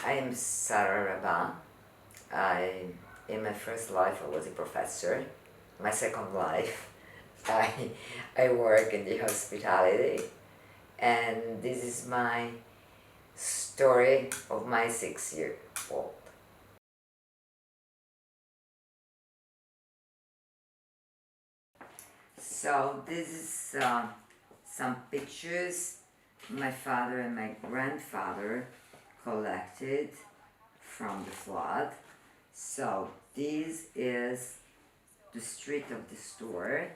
I am Sara Raba. In my first life, I was a professor. My second life, I, I work in the hospitality. And this is my story of my 6-year-old. So this is some pictures my father and my grandfather collected from the flood. So this is the street of the store.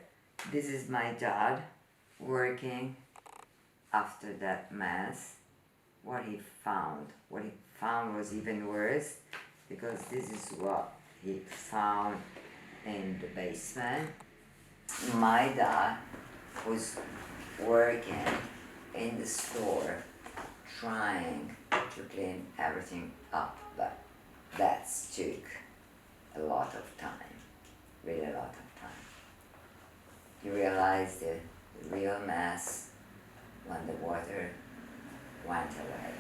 This is my dad working after that mess. What he found was even worse, because this is what he found in the basement. My dad was working in the store trying to clean everything up, but that took a lot of time, really a lot of time. You realize the real mess when the water went away.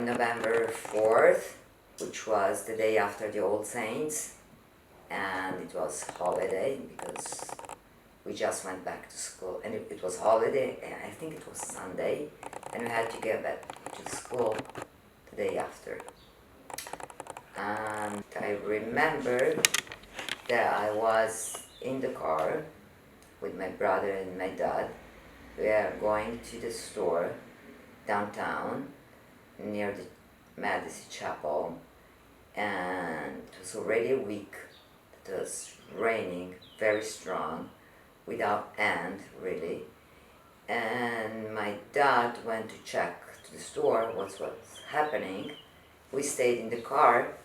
November 4th, which was the day after the All Saints, and it was holiday because we just went back to school, and it was holiday, and I think it was Sunday, and we had to get back to school the day after. And I remember that I was in the car with my brother and my dad. We are going to the store downtown near the Medici Chapel, and it was already a week. It was raining very strong, without end really, and my dad went to check to the store what's happening. We stayed in the car,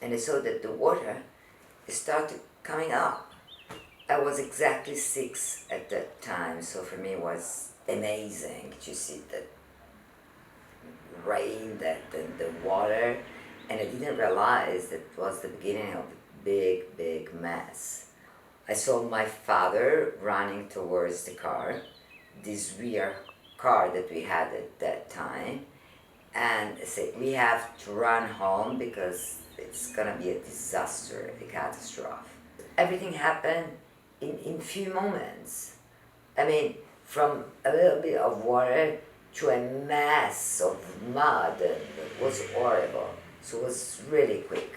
and I saw that the water started coming up. I was exactly 6 at that time, so for me it was amazing to see the rain, the water, and I didn't realize that it was the beginning of a big mess. I saw my father running towards the car, this rear car that we had at that time, and I said, we have to run home because it's gonna be a disaster, a catastrophe. Everything happened in few moments. I mean, from a little bit of water to a mass of mud, and it was horrible. So it was really quick.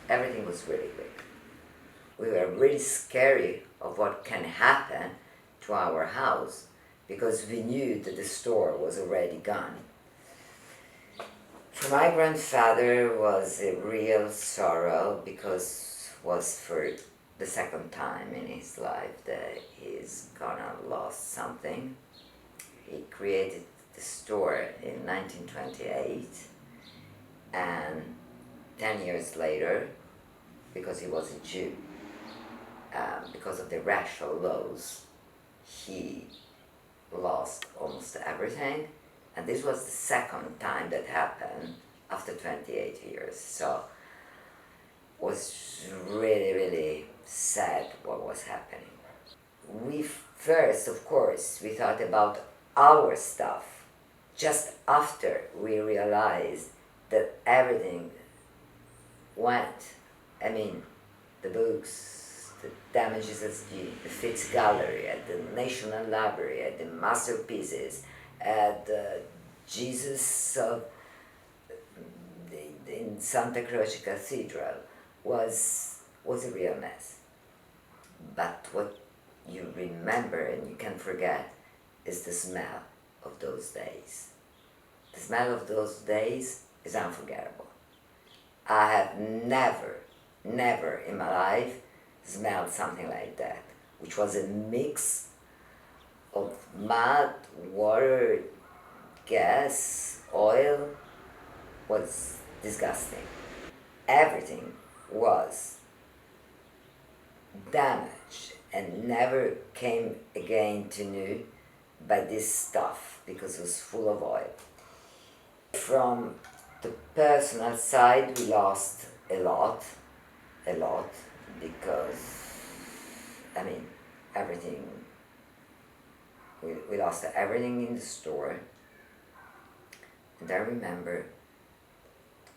Everything was really quick. We were really scary of what can happen to our house, because we knew that the store was already gone. For my grandfather was a real sorrow, because it was for the second time in his life that he's gonna lost something. He created the store in 1928, and 10 years later, because he was a Jew, because of the racial laws, he lost almost everything, and this was the second time that happened after 28 years. So it was really sad what was happening. We first, of course, we thought about our stuff just after we realized that everything went. I mean, the books, the damages at the Fitz Gallery, at the National Library, at the masterpieces, at the Jesus of in Santa Croce Cathedral was a real mess. But what you remember and you can forget is the smell of those days. The smell of those days is unforgettable. I have never in my life smelled something like that, which was a mix of mud, water, gas, oil. Was disgusting. Everything was damaged and never came again to new by this stuff, because it was full of oil. From the personal side, we lost a lot, because, I mean, everything, we lost everything in the store. And I remember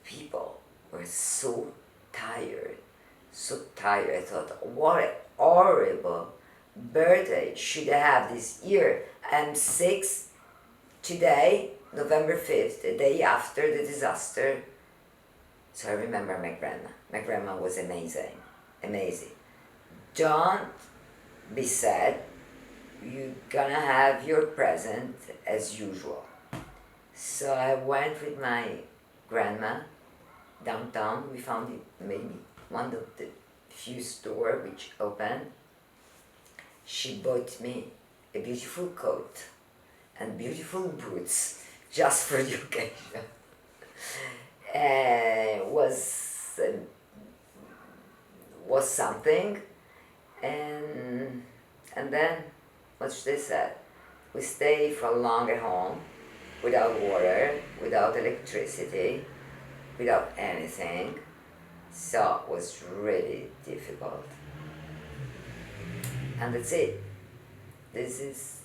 people were so tired, so tired. I thought, what a horrible birthday should I have this year. I'm 6 today, November 5th, the day after the disaster. So I remember my grandma. My grandma was amazing, amazing. Don't be sad, you're gonna have your present as usual. So I went with my grandma downtown. We found it maybe one of the few stores which opened. She bought me a beautiful coat and beautiful boots just for the occasion. And was something, and then what they said, we stayed for long at home without water, without electricity, without anything, so it was really difficult. And that's it. This is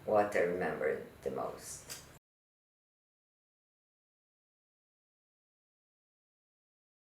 what I remember the most.